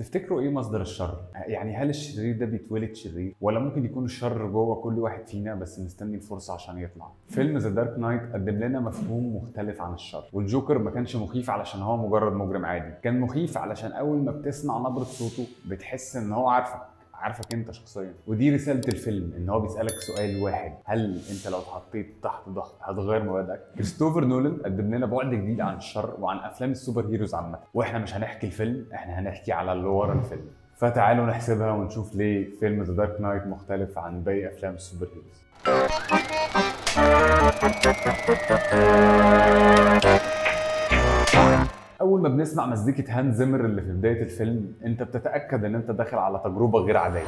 تفتكروا ايه مصدر الشر؟ يعني هل الشرير ده بيتولد شرير ولا ممكن يكون الشر جوه كل واحد فينا بس مستني الفرصه عشان يطلع؟ فيلم ذا دارك نايت قدم لنا مفهوم مختلف عن الشر، والجوكر ما كانش مخيف علشان هو مجرد مجرم عادي، كان مخيف علشان اول ما بتسمع نبره صوته بتحس ان هو عارفك انت شخصيا. ودي رساله الفيلم، ان هو بيسالك سؤال واحد: هل انت لو اتحطيت تحت ضغط هتغير مبادئك؟ كريستوفر نولان قدم لنا بعد جديد عن الشر وعن افلام السوبر هيروز عامه، واحنا مش هنحكي الفيلم، احنا هنحكي على اللي ورا الفيلم. فتعالوا نحسبها ونشوف ليه فيلم ذا دارك نايت مختلف عن باقي افلام السوبر هيروز. اول ما بنسمع مزيكة هانز زيمر اللي في بداية الفيلم انت بتتأكد ان انت داخل على تجربة غير عادية.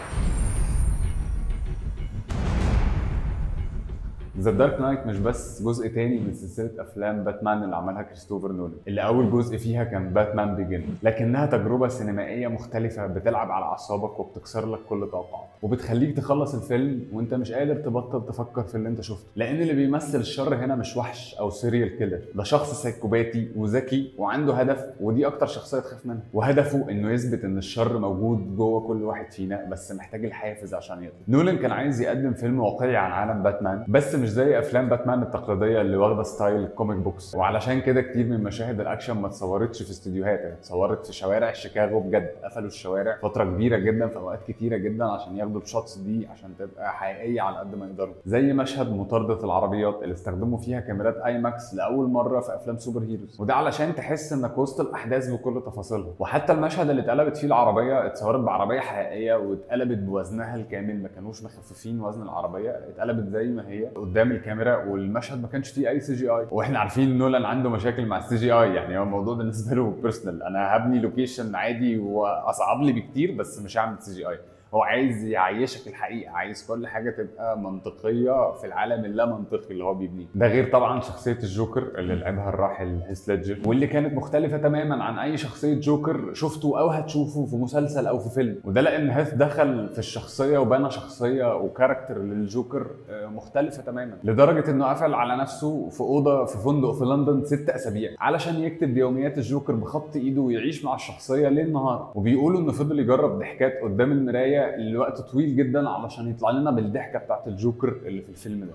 ذا دارك نايت مش بس جزء تاني من سلسلة أفلام باتمان اللي عملها كريستوفر نولان، اللي أول جزء فيها كان باتمان بيجن، لكنها تجربة سينمائية مختلفة بتلعب على أعصابك وبتكسر لك كل توقعاتك، وبتخليك تخلص الفيلم وأنت مش قادر تبطل تفكر في اللي أنت شفته، لأن اللي بيمثل الشر هنا مش وحش أو سيريال كيلر، ده شخص سايكوباتي وذكي وعنده هدف، ودي أكتر شخصية تخاف منها، وهدفه إنه يثبت إن الشر موجود جوه كل واحد فينا بس محتاج الحافز عشان يطلع. نولان كان عايز يقدم فيلم واقعي عن عالم باتمان، بس مش زي افلام باتمان التقليديه اللي واخده ستايل كوميك بوكس، وعلشان كده كتير من مشاهد الاكشن ما اتصورتش في استديوهات، اتصورت في شوارع شيكاغو بجد، قفلوا الشوارع فتره كبيره جدا في اوقات كتيره جدا عشان ياخدوا الشوتس دي عشان تبقى حقيقيه على قد ما يقدروا، زي مشهد مطارده العربيات اللي استخدموا فيها كاميرات اي ماكس لاول مره في افلام سوبر هيروز، وده علشان تحس انك وسط الاحداث بكل تفاصيلها. وحتى المشهد اللي اتقلبت فيه العربيه اتصورت بعربيه حقيقيه واتقلبت بوزنها الكامل، ما كانوش مخففين وزن العربيه، اتقلبت زي ما هي قدام الكاميرا، والمشهد ما كانش فيه اي سي جي اي، واحنا عارفين نولان عنده مشاكل مع السي جي اي، يعني هو الموضوع بالنسبه له بيرسونال، انا هبني لوكيشن عادي واصعب لي بكتير بس مش هعمل سي جي اي. هو عايز يعيشك الحقيقه، عايز كل حاجه تبقى منطقيه في العالم اللا منطقي اللي هو بيبنيه. ده غير طبعا شخصيه الجوكر اللي لعبها الراحل هيث ليدجر، واللي كانت مختلفه تماما عن اي شخصيه جوكر شفته او هتشوفه في مسلسل او في فيلم، وده لان هيث دخل في الشخصيه وبنى شخصيه وكاركتر للجوكر مختلفه تماما، لدرجه انه قفل على نفسه في اوضه في فندق في لندن 6 اسابيع علشان يكتب يوميات الجوكر بخط ايده ويعيش مع الشخصيه ليل نهار. وبيقولوا انه فضل يجرب ضحكات قدام المرايه لوقت طويل جدا علشان يطلع لنا بالضحكه بتاعت الجوكر اللي في الفيلم ده.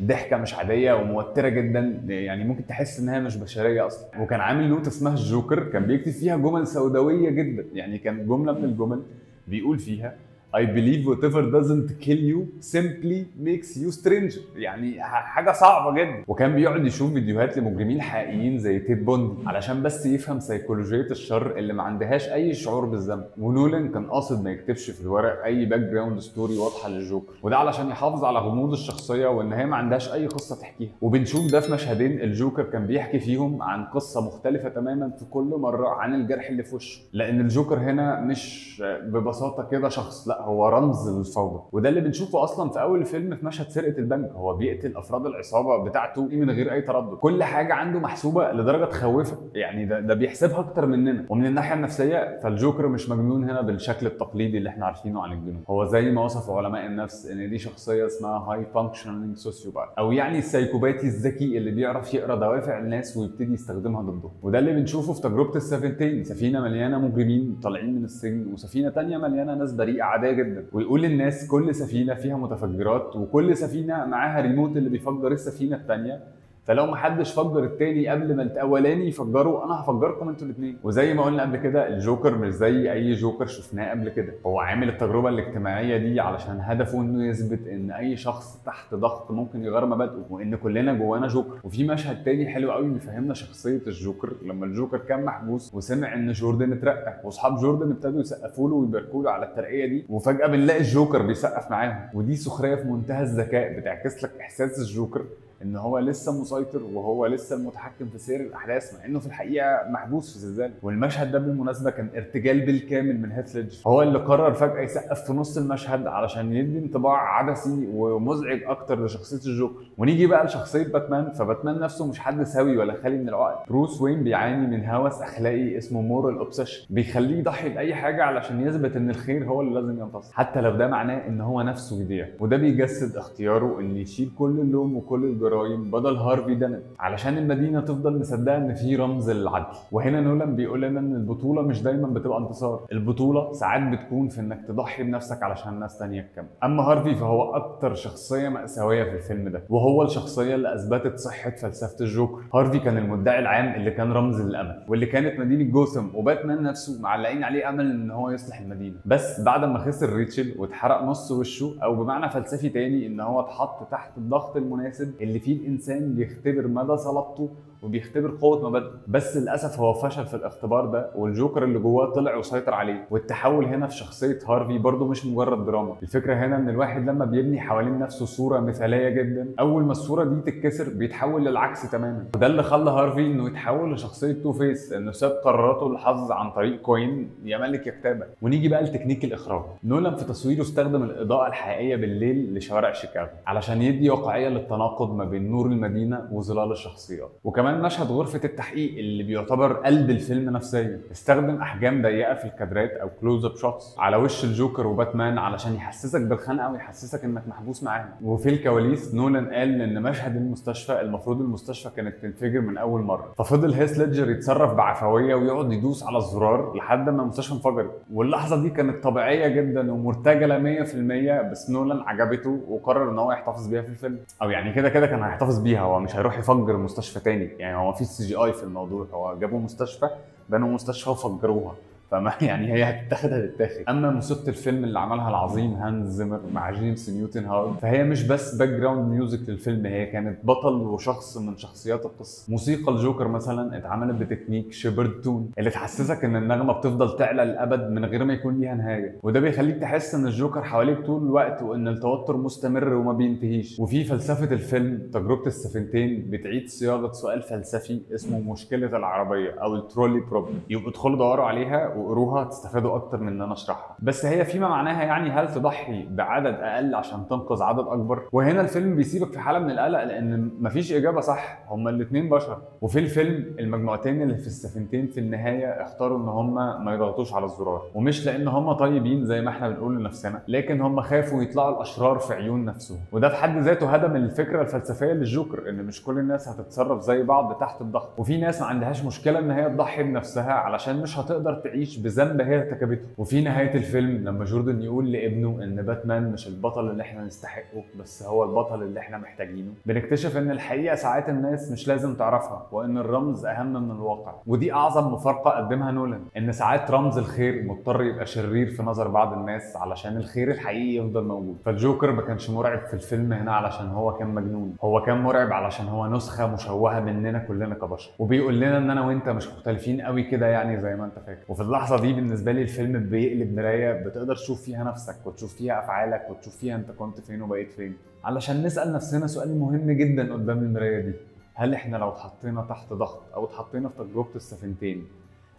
ضحكه مش عاديه وموتره جدا، يعني ممكن تحس انها مش بشريه اصلا. وكان عامل نوت اسمها الجوكر كان بيكتب فيها جمل سوداويه جدا، يعني كان جمله من الجمل بيقول فيها I believe whatever doesn't kill you simply makes you stranger، يعني حاجه صعبه جدا. وكان بيقعد يشوف فيديوهات لمجرمين حقيقيين زي تيد بوندي علشان بس يفهم سيكولوجيه الشر اللي ما عندهاش اي شعور بالذنب. ونولان كان قاصد ما يكتبش في الورق اي باك جراوند ستوري واضحه للجوكر، وده علشان يحافظ على غموض الشخصيه وان هي ما عندهاش اي قصه تحكيها. وبنشوف ده في مشهدين الجوكر كان بيحكي فيهم عن قصه مختلفه تماما في كل مره عن الجرح اللي في وشه، لان الجوكر هنا مش ببساطه كده شخص، لا هو رمز للفوضى. وده اللي بنشوفه اصلا في اول الفيلم في مشهد سرقه البنك، هو بيقتل افراد العصابه بتاعته من غير اي تردد، كل حاجه عنده محسوبه لدرجه تخوفك، يعني ده بيحسبها اكتر مننا. ومن الناحيه النفسيه فالجوكر مش مجنون هنا بالشكل التقليدي اللي احنا عارفينه عن الجنون، هو زي ما وصف علماء النفس ان دي شخصيه اسمها هاي فانكشنينج سوسيوباث، او يعني السايكوباتي الذكي اللي بيعرف يقرا دوافع الناس ويبتدي يستخدمها ضده. وده اللي بنشوفه في تجربه السفينتين، سفينه مليانه مجرمين طالعين من السجن وسفينه ثانيه مليانه ناس بريئه عاديه جدا، ويقول للناس كل سفينه فيها متفجرات وكل سفينه معاها ريموت اللي بيفجر السفينه الثانيه، فلو ما حدش فجر التاني قبل ما الاولاني يفجره انا هفجركم انتوا الاثنين. وزي ما قلنا قبل كده الجوكر مش زي اي جوكر شفناه قبل كده، هو عامل التجربه الاجتماعيه دي علشان هدفه انه يثبت ان اي شخص تحت ضغط ممكن يغير مبادئه، وان كلنا جوانا جوكر. وفي مشهد تاني حلو قوي بيفهمنا شخصيه الجوكر، لما الجوكر كان محبوس وسمع ان جوردن اترقى واصحاب جوردن ابتدوا يسقفوا له ويباركوا له على الترقيه دي، وفجاه بنلاقي الجوكر بيسقف معاهم، ودي سخريه في منتهى الذكاء بتعكس لك احساس الجوكر ان هو لسه مسيطر وهو لسه المتحكم في سير الاحداث، مع انه في الحقيقه محبوس في زلزال. والمشهد ده بالمناسبه كان ارتجال بالكامل من هيث ليدجر، هو اللي قرر فجاه يسقف في نص المشهد علشان يدي انطباع عبثي ومزعج اكتر لشخصيه الجوكر. ونيجي بقى لشخصيه باتمان، فباتمان نفسه مش حد سوي ولا خالي من العقد، بروس وين بيعاني من هوس اخلاقي اسمه مورال اوبسيشن، بيخليه يضحي باي حاجه علشان يثبت ان الخير هو اللي لازم ينتصر، حتى لو ده معناه ان هو نفسه يضيع. وده بيجسد اختياره ان يشيل كل اللوم وكل الجرائم الجرائم بدل هارفي دنت، علشان المدينه تفضل مصدقه ان في رمز للعدل. وهنا نولان بيقول لنا ان البطوله مش دايما بتبقى انتصار، البطوله ساعات بتكون في انك تضحي بنفسك علشان ناس تانيه تكمل. اما هارفي فهو اكتر شخصيه مأساويه في الفيلم ده، وهو الشخصيه اللي اثبتت صحه فلسفه الجوكر. هارفي كان المدعي العام اللي كان رمز للامل، واللي كانت مدينه جوثام وباتمان نفسه معلقين عليه امل ان هو يصلح المدينه. بس بعد ما خسر ريتشل واتحرق نص وشه، او بمعنى فلسفي تاني ان هو اتحط تحت الضغط المناسب اللي فيه الانسان بيختبر مدى صلابته وبيختبر قوه مبادئه. بس للاسف هو فشل في الاختبار ده، والجوكر اللي جواه طلع وسيطر عليه. والتحول هنا في شخصيه هارفي برضه مش مجرد دراما، الفكره هنا ان الواحد لما بيبني حوالين نفسه صوره مثاليه جدا، اول ما الصوره دي تتكسر بيتحول للعكس تماما. وده اللي خلى هارفي انه يتحول لشخصيه تو فيس، انه ساب قراراته للحظ عن طريق كوين يا ملك يا كتابك. ونيجي بقى لتكنيك الاخراج. نولان في تصويره استخدم الاضاءه الحقيقيه بالليل لشوارع شيكاغو علشان يدي واقعيه للتناقض ما بين نور المدينه وظلال الشخصيات. وكمان مشهد غرفه التحقيق اللي بيعتبر قلب الفيلم نفسيا، استخدم احجام ضيقه في الكادرات او كلوز اب شوتس على وش الجوكر وباتمان علشان يحسسك بالخنقه ويحسسك انك محبوس معاهم. وفي الكواليس نولان قال ان مشهد المستشفى المفروض المستشفى كانت تنفجر من اول مره، ففضل هيث ليدجر يتصرف بعفويه ويقعد يدوس على الزرار لحد ما المستشفى انفجرت. واللحظه دي كانت طبيعيه جدا ومرتجله 100%، بس نولان عجبته وقرر ان هو يحتفظ بيها في الفيلم. او يعني كده كده كان هيحتفظ بيها، هو مش هيروح يفجر مستشفى تاني، يعني هو مفيش CGI في الموضوع، هو جابوا مستشفى بنوا مستشفى وفجروها، فما يعني هي هتتاخد. اما موسيقى الفيلم اللي عملها العظيم هانز زيمر مع جيمس نيوتن هاورد، فهي مش بس باك جراوند ميوزك للفيلم، هي كانت بطل وشخص من شخصيات القصه. موسيقى الجوكر مثلا اتعملت بتكنيك شيبرد تون اللي تحسسك ان النغمه بتفضل تعلى للابد من غير ما يكون ليها نهايه، وده بيخليك تحس ان الجوكر حواليك طول الوقت وان التوتر مستمر وما بينتهيش. وفي فلسفه الفيلم تجربه السفينتين بتعيد صياغه سؤال فلسفي اسمه مشكله العربيه او الترولي بروبلم، يبقوا ادخلوا دوروا عليها وقروها تستفادوا اكتر من ان انا اشرحها. بس هي فيما معناها يعني هل تضحي بعدد اقل عشان تنقذ عدد اكبر؟ وهنا الفيلم بيسيبك في حاله من القلق لان مفيش اجابه صح، هما الاثنين بشر. وفي الفيلم المجموعتين اللي في السفينتين في النهايه اختاروا ان هما ما يضغطوش على الزرار، ومش لان هما طيبين زي ما احنا بنقول لنفسنا، لكن هما خافوا يطلعوا الاشرار في عيون نفسهم. وده في حد ذاته هدم الفكره الفلسفيه للجوكر، ان مش كل الناس هتتصرف زي بعض تحت الضغط، وفي ناس ما عندهاش مشكله ان هي تضحي بنفسها علشان مش هتقدر تعيش بذنب هي ارتكبته. وفي نهايه الفيلم لما جوردن يقول لابنه ان باتمان مش البطل اللي احنا نستحقه، بس هو البطل اللي احنا محتاجينه، بنكتشف ان الحقيقه ساعات الناس مش لازم تعرفها، وان الرمز اهم من الواقع. ودي اعظم مفارقه قدمها نولان، ان ساعات رمز الخير مضطر يبقى شرير في نظر بعض الناس علشان الخير الحقيقي يفضل موجود. فالجوكر ما كانش مرعب في الفيلم هنا علشان هو كان مجنون، هو كان مرعب علشان هو نسخه مشوهه مننا كلنا كبشر، وبيقول لنا ان انا وانت مش مختلفين قوي كده يعني زي ما انت فاكر. وفي اللحظه دي بالنسبه لي الفيلم بيقلب مرايه بتقدر تشوف فيها نفسك وتشوف فيها افعالك وتشوف فيها انت كنت فين وبقيت فين، علشان نسال نفسنا سؤال مهم جدا قدام المرايه دي: هل احنا لو اتحطينا تحت ضغط او اتحطينا في تجربه السفينتين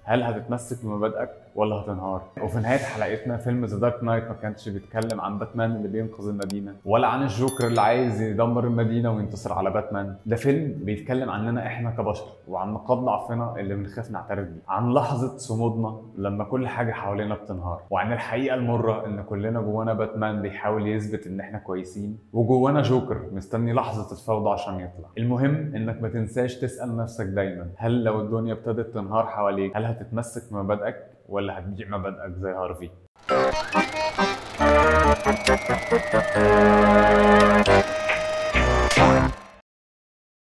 هل هتتمسك بمبادئك ولا هتنهار؟ وفي نهايه حلقتنا فيلم ذا دارك نايت ما كانش بيتكلم عن باتمان اللي بينقذ المدينه، ولا عن الجوكر اللي عايز يدمر المدينه وينتصر على باتمان. ده فيلم بيتكلم عننا احنا كبشر، وعن نقاط ضعفنا اللي بنخاف نعترف بيه، عن لحظه صمودنا لما كل حاجه حوالينا بتنهار، وعن الحقيقه المره ان كلنا جوانا باتمان بيحاول يثبت ان احنا كويسين، وجوانا جوكر مستني لحظه الفوضى عشان يطلع. المهم انك ما تنساش تسال نفسك دايما: هل لو الدنيا ابتدت تنهار حواليك هل هتتمسك بمبادئك ولا هتبيع مبادئك زي هارفي؟